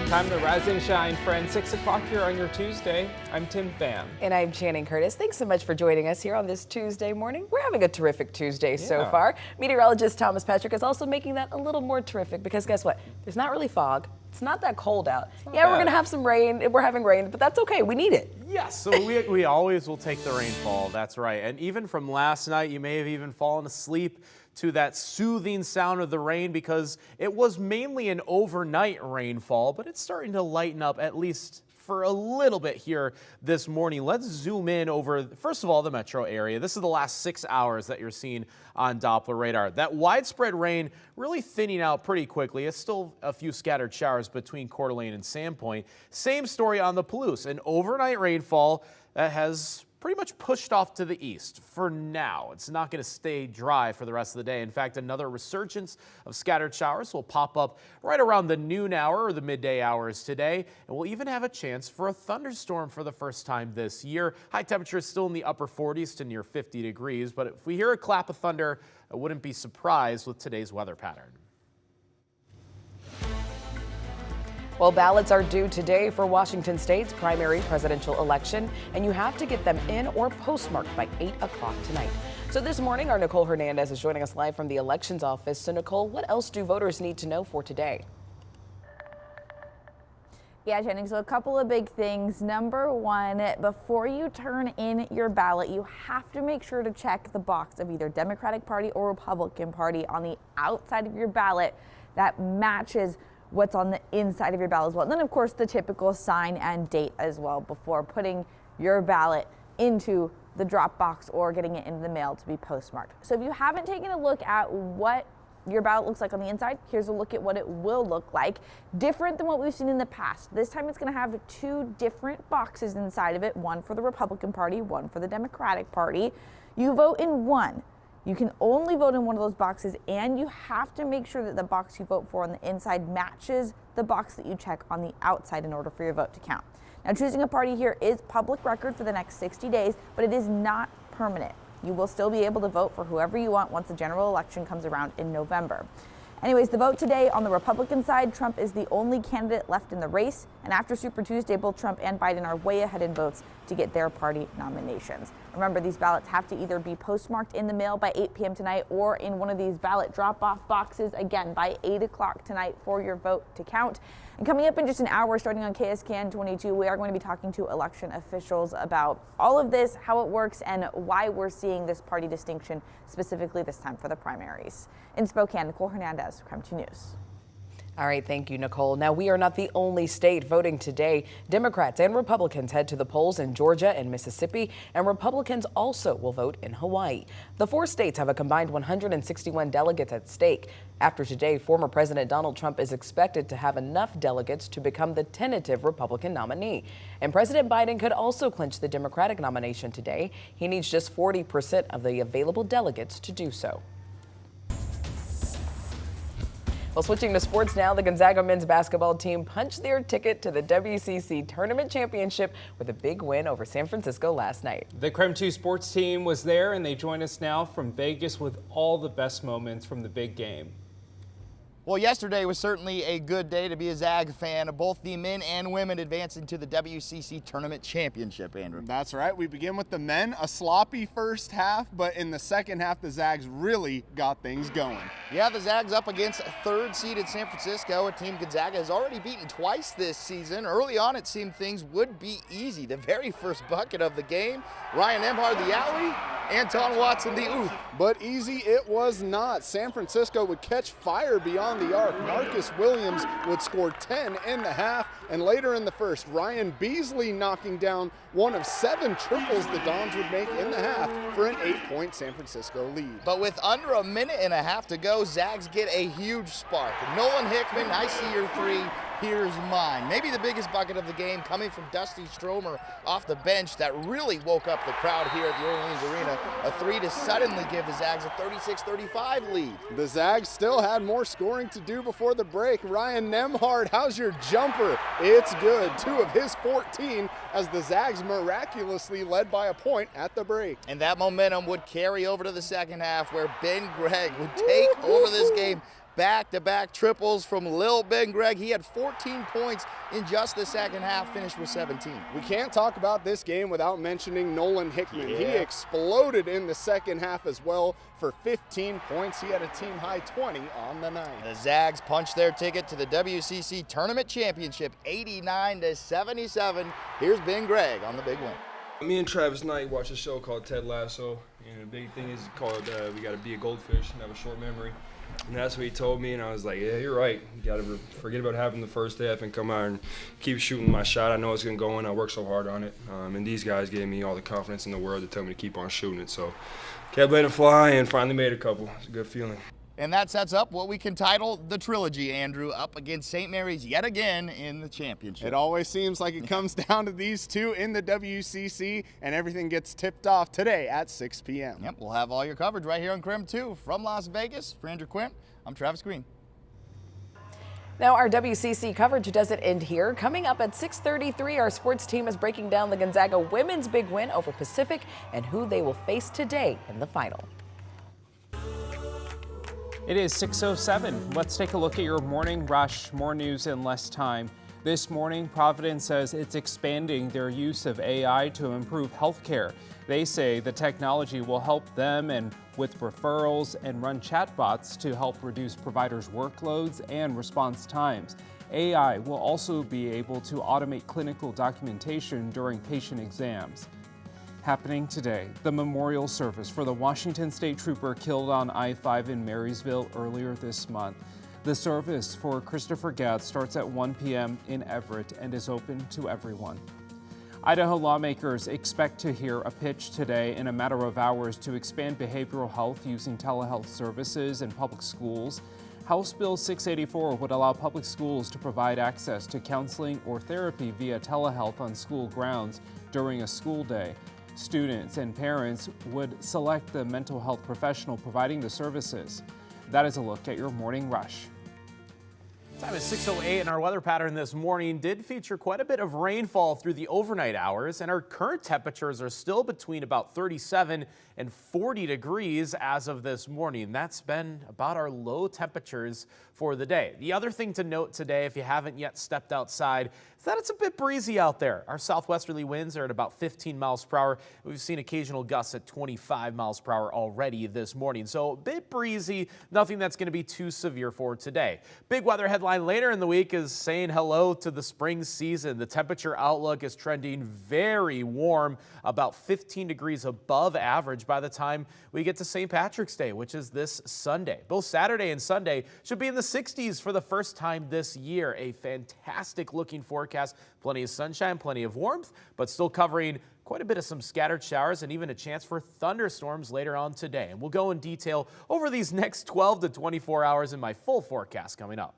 Time to rise and shine, friends. 6 o'clock here on your Tuesday. I'm Tim Pham. And I'm Channing Curtis. Thanks so much for joining us here on this Tuesday morning. We're having a terrific Tuesday so far. Meteorologist Thomas Patrick is also making that a little more terrific because guess what? There's not really fog. It's not that cold out. Yeah, we're going to have some rain. We're having rain, but that's okay. We need it. Yes, so we always will take the rainfall. That's right. And even from last night, you may have even fallen asleep to that soothing sound of the rain because it was mainly an overnight rainfall, but it's starting to lighten up at least for a little bit here this morning. Let's zoom in over, first of all, the metro area. This is the last 6 hours that you're seeing on Doppler radar. That widespread rain really thinning out pretty quickly. It's still a few scattered showers between Coeur d'Alene and Sandpoint. Same story on the Palouse, an overnight rainfall that has pretty much pushed off to the east for now. It's not going to stay dry for the rest of the day. In fact, another resurgence of scattered showers will pop up right around the noon hour or the midday hours today, and we'll even have a chance for a thunderstorm for the first time this year. High temperature is still in the upper 40s to near 50 degrees, but if we hear a clap of thunder, I wouldn't be surprised with today's weather pattern. Well, ballots are due today for Washington State's primary presidential election, and you have to get them in or postmarked by 8 o'clock tonight. So this morning, our Nicole Hernandez is joining us live from the elections office. So Nicole, what else do voters need to know for today? Yeah, Channing, so a couple of big things. Number one, before you turn in your ballot, you have to make sure to check the box of either Democratic Party or Republican Party on the outside of your ballot that matches what's on the inside of your ballot as well. And then, of course, the typical sign and date as well before putting your ballot into the drop box or getting it into the mail to be postmarked. So if you haven't taken a look at what your ballot looks like on the inside, here's a look at what it will look like. Different than what we've seen in the past. This time it's going to have two different boxes inside of it, one for the Republican Party, one for the Democratic Party. You vote in one. You can only vote in one of those boxes, and you have to make sure that the box you vote for on the inside matches the box that you check on the outside in order for your vote to count. Now, choosing a party here is public record for the next 60 days, but it is not permanent. You will still be able to vote for whoever you want once the general election comes around in November. Anyways, the vote today on the Republican side, Trump is the only candidate left in the race. And after Super Tuesday, both Trump and Biden are way ahead in votes to get their party nominations. Remember, these ballots have to either be postmarked in the mail by 8 p.m. tonight or in one of these ballot drop-off boxes, again, by 8 o'clock tonight for your vote to count. And coming up in just an hour, starting on KSKN 22, we are going to be talking to election officials about all of this, how it works, and why we're seeing this party distinction specifically this time for the primaries. In Spokane, Nicole Hernandez, KREM 2 News. All right, thank you, Nicole. Now, we are not the only state voting today. Democrats and Republicans head to the polls in Georgia and Mississippi, and Republicans also will vote in Hawaii. The 4 states have a combined 161 delegates at stake. After today, former President Donald Trump is expected to have enough delegates to become the tentative Republican nominee. And President Biden could also clinch the Democratic nomination today. He needs just 40% of the available delegates to do so. Well, switching to sports now, the Gonzaga men's basketball team punched their ticket to the WCC Tournament Championship with a big win over San Francisco last night. The KREM 2 sports team was there, and they join us now from Vegas with all the best moments from the big game. Well, yesterday was certainly a good day to be a Zag fan. Both the men and women advancing to the WCC Tournament Championship, Andrew. That's right. We begin with the men. A sloppy first half, but in the second half, the Zags really got things going. Yeah, the Zags up against third-seeded San Francisco, a team Gonzaga has already beaten twice this season. Early on, it seemed things would be easy. The very first bucket of the game, Ryan Emhard the alley, Anton Watson the oop. But easy it was not. San Francisco would catch fire beyond the arc. Marcus Williams would score 10 in the half, and later in the first, Ryan Beasley knocking down one of 7 triples the Dons would make in the half for an 8-point San Francisco lead. But with under a minute and a half to go, Zags get a huge spark. Nolan Hickman, I see your 3. Here's mine. Maybe the biggest bucket of the game coming from Dusty Stromer off the bench that really woke up the crowd here at the Orleans Arena. A 3 to suddenly give the Zags a 36-35 lead. The Zags still had more scoring to do before the break. Ryan Nembhard, how's your jumper? It's good. 2 of his 14 as the Zags miraculously led by a point at the break. And that momentum would carry over to the second half where Ben Gregg would take over this game. back-to-back triples from Lil Ben Greg. He had 14 points in just the second half, finished with 17. We can't talk about this game without mentioning Nolan Hickman. He exploded in the second half as well for 15 points. He had a team-high 20 on the night. The Zags punched their ticket to the WCC Tournament Championship, 89-77. Here's Ben Greg on the big win. Me and Travis Knight watched a show called Ted Lasso, and the big thing is called We Gotta Be a Goldfish and Have a Short Memory. And that's what he told me, and I was like, yeah, you're right. You gotta forget about having the first half and come out and keep shooting my shot. I know it's gonna go in. I worked so hard on it. And these guys gave me all the confidence in the world to tell me to keep on shooting it. So kept letting it fly and finally made a couple. It's a good feeling. And that sets up what we can title the trilogy, Andrew, up against St. Mary's yet again in the championship. It always seems like it comes down to these two in the WCC, and everything gets tipped off today at 6 p.m. Yep, we'll have all your coverage right here on KREM 2 from Las Vegas. For Andrew Quint, I'm Travis Green. Now, our WCC coverage doesn't end here. Coming up at 6:33, our sports team is breaking down the Gonzaga women's big win over Pacific and who they will face today in the final. It is 6:07. Let's take a look at your morning rush. More news in less time. This morning, Providence says it's expanding their use of AI to improve healthcare. They say the technology will help them and with referrals and run chatbots to help reduce providers' workloads and response times. AI will also be able to automate clinical documentation during patient exams. Happening today, the memorial service for the Washington State Trooper killed on I-5 in Marysville earlier this month. The service for Christopher Gath starts at 1 p.m. in Everett and is open to everyone. Idaho lawmakers expect to hear a pitch today in a matter of hours to expand behavioral health using telehealth services in public schools. House Bill 684 would allow public schools to provide access to counseling or therapy via telehealth on school grounds during a school day. Students and parents would select the mental health professional providing the services. That is a look at your morning rush. Time is 6:08, and our weather pattern this morning did feature quite a bit of rainfall through the overnight hours, and our current temperatures are still between about 37 and 40 degrees as of this morning. That's been about our low temperatures for the day. The other thing to note today, if you haven't yet stepped outside, is that it's a bit breezy out there. Our southwesterly winds are at about 15 miles per hour. We've seen occasional gusts at 25 miles per hour already this morning. So a bit breezy, nothing that's going to be too severe for today. Big weather headline later in the week is saying hello to the spring season. The temperature outlook is trending very warm, about 15 degrees above average by the time we get to St. Patrick's Day, which is this Sunday. Both Saturday and Sunday should be in the 60s for the first time this year. A fantastic looking forecast. Plenty of sunshine, plenty of warmth, but still covering quite a bit of some scattered showers and even a chance for thunderstorms later on today. And we'll go in detail over these next 12 to 24 hours in my full forecast coming up.